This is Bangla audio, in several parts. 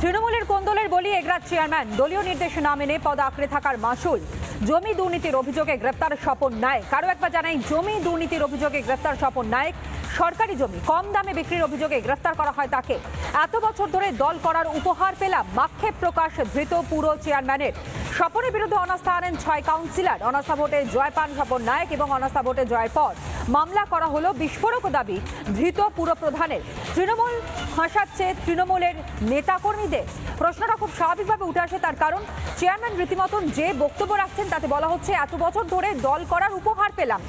তৃণমূলের কোন্দলের বলি এগরার চেয়ারম্যান দলীয় নির্দেশ না মেনে পদ আঁকড়ে থাকার মাসুল। জমি দুর্নীতির অভিযোগে গ্রেফতার স্বপন নায়েক। আরও একবার জানাই, জমি দুর্নীতির অভিযোগে গ্রেফতার স্বপন নায়েক। সরকারি জমি কম দামে বিক্রির অভিযোগে গ্রেফতার করা হয় তাকে। এত বছর ধরে দল করার উপহার পেলাম, আক্ষেপ প্রকাশ ধৃত পুরো চেয়ারম্যানের। স্বপনের বিরুদ্ধে অনাস্থা আনেন 6 কাউন্সিলর। অনাস্থা ভোটে জয় পান স্বপন নায়েক এবং অনাস্থা ভোটে জয়ের পর মামলা করা হলো বিস্ফোরক দাবি ধৃত পুর প্রধানের। তৃণমূল ফাঁসাচ্ছে তৃণমূলের নেতাকর্মীদের। প্রশ্নটা খুব স্বাভাবিকভাবে উঠে আসে, তার কারণ চেয়ারম্যান রীতিমতন যে বক্তব্য রাখছেন তাতে বলা হচ্ছে এত বছর ধরে দল করার উপহার পেলাম,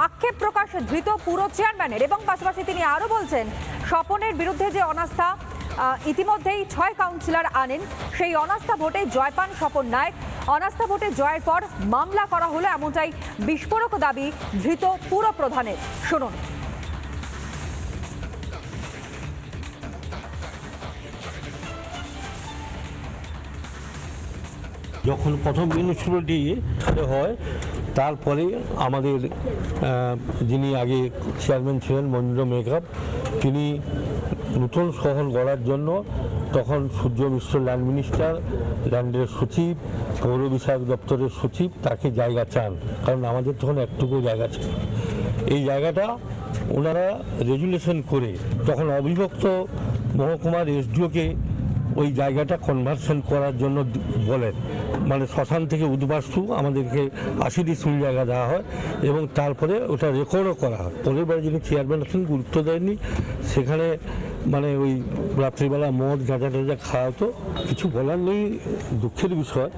আক্ষেপ প্রকাশ ধৃত পুরো চেয়ারম্যানের। এবং পাশাপাশি তিনি আরও বলছেন স্বপনের বিরুদ্ধে যে অনাস্থা ইতিমধ্যেই 6 কাউন্সিলর আনেন, সেই অনাস্থা ভোটে জয় পান স্বপন নায়েক। অনাস্থা ভোটে জয়ের পর মামলা করা হলো এমনটাই বিস্ফোরক দাবি ধৃত পুর প্রধানের। শুনুন। যখন প্রথম মিউনিসিপ্যালিটি হয় তারপরে আমাদের যিনি আগে চেয়ারম্যান ছিলেন মঞ্জুর মেকআপ, তিনি নতুন শহর গড়ার জন্য তখন সূর্য মিশ্র ল্যান্ড মিনিস্টার, ল্যান্ডের সচিব, পৌর বিষয়ক দপ্তরের সচিব তাকে জায়গা চান, কারণ আমাদের তখন একটুকু জায়গা ছিল। এই জায়গাটা ওনারা রেজুলেশন করে তখন অবিভক্ত মহকুমার এসডিওকে ওই জায়গাটা কনভার্সন করার জন্য বলেন, মানে শ্মশান থেকে উদ্বাস্তু আমাদেরকে 80 ডিসমিল জায়গা দেওয়া হয় এবং তারপরে ওটা রেকর্ডও করা হয়। পরের বারে যিনি চেয়ারম্যান আছেন গুরুত্ব দেননি, সেখানে মানে ওই রাত্রিবেলা মদ গাঁজা টাজা খাওয়া হতো। কিছু বলার নেই, দুঃখের বিষয়।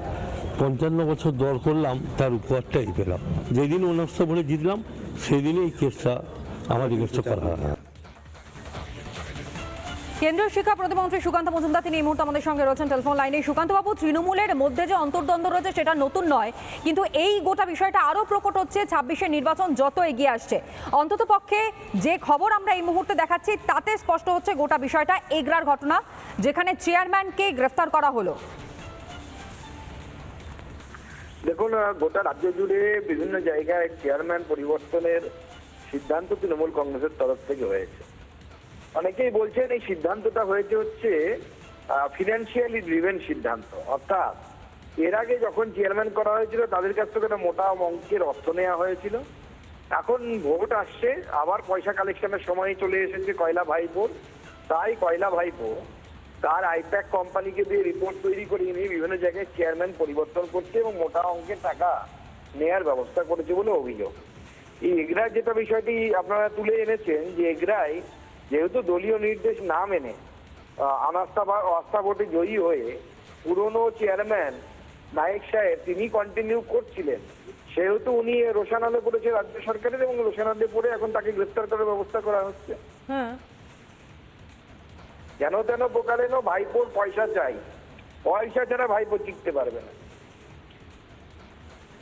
55 বছর দল করলাম, তার উপহারটাই পেলাম। যেদিন অনাস্থা ভোটে জিতলাম সেই দিনে এই কেসটা আমার এগেস্টে করা হয়। কেন্দ্রীয় শিক্ষা প্রতিমন্ত্রী সুকান্ত মজুমদার তিনি এই মুহূর্তে আমাদের সঙ্গে রয়েছেন টেলিফোন লাইনে। সুকান্ত বাবু, তৃণমূলের মধ্যে যে অন্তর্দ্বন্দ্ব রয়েছে সেটা নতুন নয়, কিন্তু এই গোটা বিষয়টা আরও প্রকট হচ্ছে 26-এর নির্বাচন যত এগিয়ে আসছে। অন্তত পক্ষে যে খবর আমরা এই মুহূর্তে দেখাচ্ছি তাতে স্পষ্ট হচ্ছে গোটা বিষয়টা এগরার ঘটনা, যেখানে চেয়ারম্যানকে গ্রেফতার করা হলো। দেখুন, গোটা রাজ্য জুড়ে বিভিন্ন জায়গায় চেয়ারম্যান পরিবর্তনের সিদ্ধান্ত তৃণমূল কংগ্রেসের তরফ থেকে হয়েছে। অনেকেই বলছেন এই সিদ্ধান্তটা হয়েছে হচ্ছে ফিনান্সিয়ালি ড্রিভেন সিদ্ধান্ত, অর্থাৎ এর আগে যখন চেয়ারম্যান করা হয়েছিল তাদের কাছ থেকে একটা মোটা অঙ্কের অর্থ নেওয়া হয়েছিল। এখন ভোট আসছে, আবার পয়সা কালেকশনের সময় চলে এসেছে কয়লা ভাইপোর। তাই কয়লা ভাইপো তার আইপ্যাক কোম্পানিকে দিয়ে রিপোর্ট তৈরি করিয়ে নিয়ে বিভিন্ন জায়গায় চেয়ারম্যান পরিবর্তন করছে এবং মোটা অঙ্কের টাকা নেয়ার ব্যবস্থা করেছে বলে অভিযোগ। এই এগরার যেটা বিষয়টি আপনারা তুলে এনেছেন, যে এগরায় যেহেতু দলীয় নির্দেশ না মেনে আস্থা ভোটে জয়ী হয়ে পুরনো চেয়ারম্যান নায়েক সাহেব তিনি কন্টিনিউ করছিলেন, সেহেতু উনি রোশানালে পড়েছে রাজ্য সরকারের এবং রোশানালে পড়ে এখন তাকে গ্রেফতার করার ব্যবস্থা করা হচ্ছে। যেন তেন প্রকারেন ভাইপোর পয়সা চাই, পয়সা ছাড়া ভাইপো টিকতে পারবে না।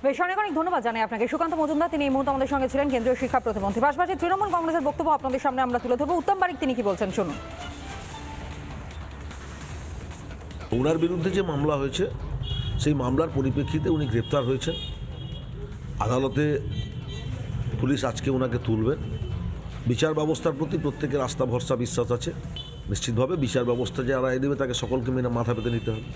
বেশ, অনেক অনেক ধন্যবাদ জানাই আপনাকে সুকান্ত মজুমদার, তিনি এই মুহূর্তে আমাদের সঙ্গে ছিলেন, কেন্দ্রীয় শিক্ষা প্রতিমন্ত্রী। পাশাপাশি তৃণমূল কংগ্রেসের বক্তব্য আপনাদের সামনে আমরা তুলে ধরবো। উত্তম বারিক তিনি কি বলছেন শুনুন। ওনার বিরুদ্ধে যে মামলা হয়েছে সেই মামলার পরিপ্রেক্ষিতে উনি গ্রেপ্তার হয়েছেন। আদালতে পুলিশ আজকে ওনাকে তুলবেন। বিচার ব্যবস্থার প্রতি প্রত্যেকের আস্থা ভরসা বিশ্বাস আছে। নিশ্চিতভাবে বিচার ব্যবস্থা যে রায় দেবে তাকে সকলকে মেনে মাথা পেতে নিতে হবে।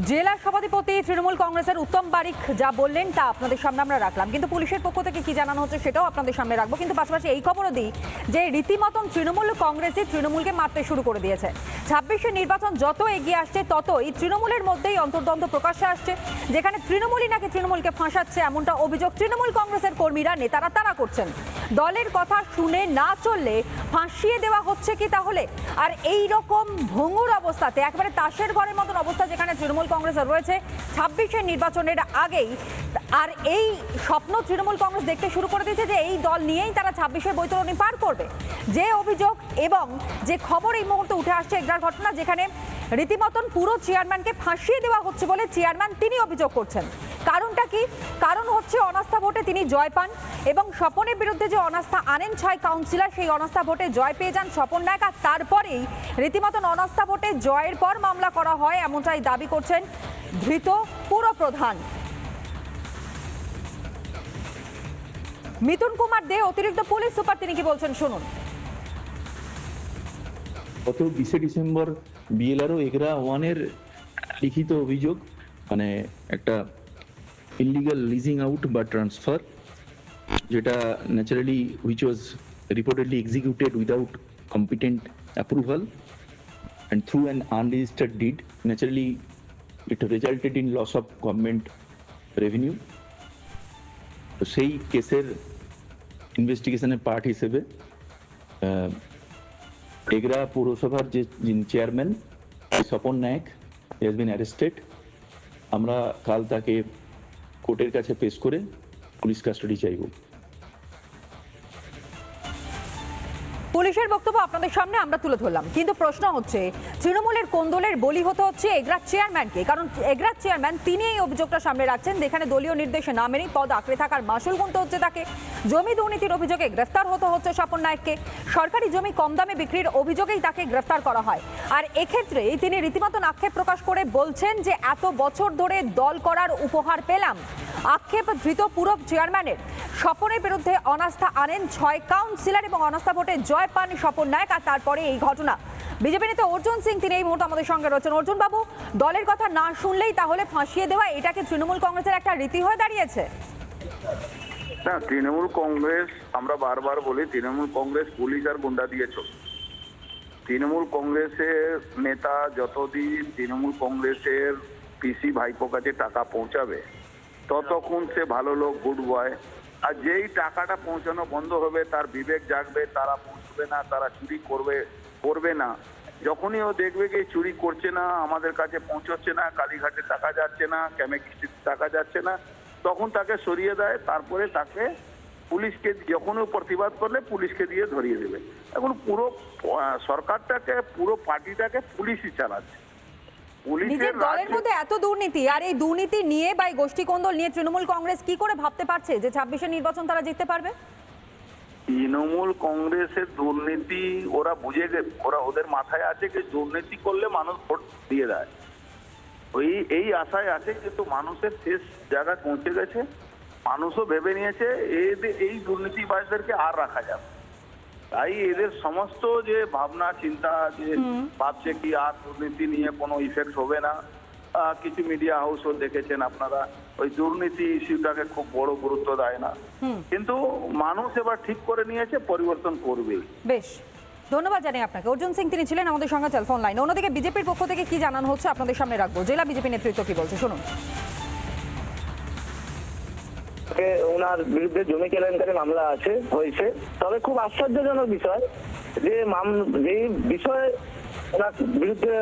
জেলা সভাধিপতি তৃণমূল কংগ্রেসের উত্তম বারিক যা বললেন তা আপনাদের সামনে আমরা রাখলাম, কিন্তু পুলিশের পক্ষ থেকে কি জানানো হচ্ছে সেটাও আপনাদের সামনে রাখবো। কিন্তু পাশাপাশি এই খবরও দিই যে রীতিমতন তৃণমূল কংগ্রেসই তৃণমূলকে মারতে শুরু করে দিয়েছে। 26-এর নির্বাচন যত এগিয়ে আসছে ততই তৃণমূলের মধ্যেই অন্তর্দ্বন্দ্ব প্রকাশ্যে আসছে, যেখানে তৃণমূলই নাকি তৃণমূলকে ফাঁসাচ্ছে এমনটা অভিযোগ তৃণমূল কংগ্রেসের কর্মীরা, নেতারা তারা করছেন। দলের কথা শুনে না চললে ফাঁসিয়ে দেওয়া হচ্ছে কি তাহলে? আর এই রকম ভঙ্গুর অবস্থাতে, একেবারে তাসের ঘরের মতন অবস্থা যেখানে তৃণমূল কংগ্রেসের রয়েছে 26-এর নির্বাচনের আগেই, আর এই স্বপ্ন তৃণমূল কংগ্রেস দেখতে শুরু করে দিয়েছে যে এই দল নিয়েই তারা 26-এর বৈতরণী পার করবে। যে অভিযোগ এবং যে খবর এই মুহূর্তে উঠে আসছে এগরার ঘটনা, যেখানে রীতিমতন পুরো চেয়ারম্যানকে ফাঁসিয়ে দেওয়া হচ্ছে বলে চেয়ারম্যান তিনি অভিযোগ করছেন। কারণটা কি? কারণ হচ্ছে অনাস্থা ভোটে তিনি জয় পান এবং স্বপনের বিরুদ্ধে যে অনাস্থা আনেন 6 কাউন্সিলর, সেই অনাস্থা ভোটে জয় পেয়ে যান স্বপন নায়েক। আর তারপরেই রীতিমতন অনাস্থা ভোটে জয়ের পর মামলা করা হয় এমনটাই দাবি করছেন ধৃত পুর প্রধান। মিথুন কুমার দে অতিরিক্ত পুলিশ সুপার তিনি কি বলছেন শুনুন। গত 20 ডিসেম্বর বিএলআরও এগরা 1-এর লিখিত অভিযোগ, মানে একটা ইলিগাল লিজিং আউট বা ট্রান্সফার, যেটা naturally which was reportedly executed without competent approval and through an unregistered deed. Naturally, it resulted in loss of government revenue. তো সেই কেসের ইনভেস্টিগেশনের পার্ট হিসেবে এগরা পৌরসভার যে chairman Swapan Nayak has been arrested. আমরা কাল তাকে কোর্টের কাছে পেশ করে পুলিশ কাস্টাডি চাইব। পুলিশের বক্তব্য আপনাদের সামনে আমরা তুলে ধরলাম, কিন্তু প্রশ্ন হচ্ছে তৃণমূলের কোন দলের বলি হতে হচ্ছে এগরার চেয়ারম্যানকে? কারণ এগরার চেয়ারম্যান তিনি এই অভিযোগটা সামনে রাখছেন, যেখানে দলীয় নির্দেশে না মেনেই পদ আঁকড়ে থাকার মাসুল গুনতে হচ্ছে তাকে। জমি দুর্নীতির অভিযোগে গ্রেফতার হতে হচ্ছে স্বপন নায়ককে। সরকারি জমি কম দামে বিক্রির অভিযোগেই তাকে গ্রেফতার করা হয়। আর এক্ষেত্রে তিনি রীতিমতো আক্ষেপ প্রকাশ করে বলছেন যে এত বছর ধরে দল করার উপহার পেলাম। আক্ষেপ ধৃত পুরো চেয়ারম্যানের। স্বপনের বিরুদ্ধে অনাস্থা আনেন 6 কাউন্সিলর এবং অনাস্থা ভোটে জয় পান স্বপন নায়ক। আর তারপরে এই ঘটনা। বিজেপি নেতা অর্জুন সিং তিনি এই মুহূর্তে আমাদের সঙ্গে রয়েছেন। অর্জুন বাবু, দলের কথা না শুনলেই তাহলে ফাঁসিয়ে দেওয়া, এটাকে তৃণমূল কংগ্রেসের একটা রীতি হয়ে দাঁড়িয়েছে? না, তৃণমূল কংগ্রেস, আমরা বারবার বলি তৃণমূল কংগ্রেস পুলিশ আর গুন্ডা দিয়ে চলে। তৃণমূল কংগ্রেসের নেতা যতদিন তৃণমূল কংগ্রেসের পিসি ভাইপো কাছে টাকা পৌঁছাবে ততক্ষণ সে ভালো লোক, গুড বয়। আর যেই টাকাটা পৌঁছানো বন্ধ হবে তার বিবেক জাগবে, তারা পৌঁছবে না, তারা চুরি করবে না। যখনই ও দেখবে যে চুরি করছে না, আমাদের কাছে পৌঁছচ্ছে না, কালীঘাটে টাকা যাচ্ছে না, ক্যামেকিস্ট্রিতে টাকা যাচ্ছে না, তখন তাকে সরিয়ে দেয়। তারপরে তাকে পুলিশকে, যখন ও প্রতিবাদ করলে পুলিশকে দিয়ে ধরিয়ে দেবে। এখন পুরো সরকারটাকে, পুরো পার্টিটাকে পুলিশই চালাচ্ছে। নিজের দলের মধ্যে এত দুর্নীতি, আর এই দুর্নীতি নিয়ে বা এই গোষ্ঠী কোন্দল নিয়ে তৃণমূল কংগ্রেস কি করে ভাবতে পারছে যে 26-এর নির্বাচন তারা জিততে পারবে? তৃণমূল কংগ্রেসের দুর্নীতি ওরা বুঝে গেছে, ওদের মাথায় আছে যে দুর্নীতি করলে মানুষ ভোট দিয়ে দেয়। এই আশায় আছে, কিন্তু মানুষের শেষ জায়গায় পৌঁছে গেছে। মানুষও ভেবে নিয়েছে এই দুর্নীতিবাজদেরকে আর রাখা যাবে। তাই এদের সমস্ত যে ভাবনা চিন্তা, যে ভাবছে কি আর দুর্নীতি নিয়ে কোনো ইফেক্ট হবে না। কিছু মিডিয়া হাউসও দেখেছেন আপনারা, ওই দুর্নীতি ইস্যুটাকে খুব বড় গুরুত্ব দেয় না। কিন্তু মানুষ এবার ঠিক করে নিয়েছে, পরিবর্তন করবে। বেশ, ধন্যবাদ জানাই আপনাকে। অর্জুন সিং তিনি ছিলেন আমাদের সঙ্গে টেলিফোন লাইনে। অন্যদিকে বিজেপির পক্ষ থেকে কি জানানো হচ্ছে আপনাদের সামনে রাখবো। জেলা বিজেপি নেতৃত্ব কি বলছে শুনুন। ওনার বিরুদ্ধে জমি কেলেঙ্কারি মামলা হয়েছে। তবে খুব আশ্চর্যজনক বিষয় যে যেই বিষয়ে ওনার বিরুদ্ধে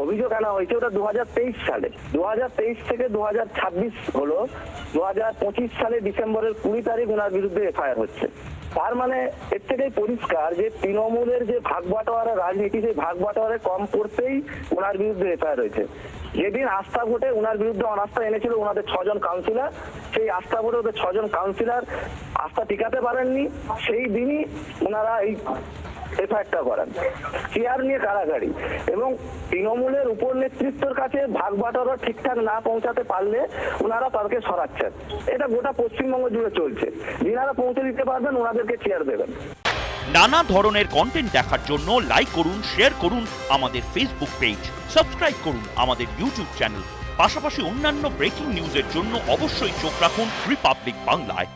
অভিযোগ আনা হয়েছে ওটা 2023 সালে। 2023 থেকে 2026 হলো, 2025 সালে ডিসেম্বরের 20 তারিখ ওনার বিরুদ্ধে এফআইআর হচ্ছে। তার মানে এর থেকেই পরিষ্কার যে তৃণমূলের যে ভাগ বাটোয়ারা রাজনীতি, সেই ভাগ বাটোয়ারা কম করতেই ওনার বিরুদ্ধে এফআইআর হয়েছে। যেদিন আস্থা ভোটে ওনার বিরুদ্ধে অনাস্থা এনেছিল ওনাদের 6 জন কাউন্সিলর, সেই আস্থা ভোটে ওদের 6 জন কাউন্সিলর আস্থা টিকাতে পারেননি, সেই দিনই ওনারা এই এফআইআরটা করেন। চেয়ার নিয়ে কারাগারি এবং তৃণমূলের উপর নেতৃত্বের কাছে ভাগ বাটোয়ারা ঠিকঠাক না পৌঁছাতে পারলে ওনারা তাদেরকে সরাচ্ছেন। এটা গোটা পশ্চিমবঙ্গ জুড়ে চলছে। যিনারা পৌঁছে দিতে পারবেন ওনাদেরকে চেয়ার দেবেন। নানা ধরনের কন্টেন্ট দেখার জন্য লাইক করুন, শেয়ার করুন আমাদের ফেসবুক পেজ, সাবস্ক্রাইব করুন আমাদের ইউটিউব চ্যানেল। পাশাপাশি অন্যান্য ব্রেকিং নিউজের জন্য অবশ্যই চোখ রাখুন রিপাবলিক বাংলায়।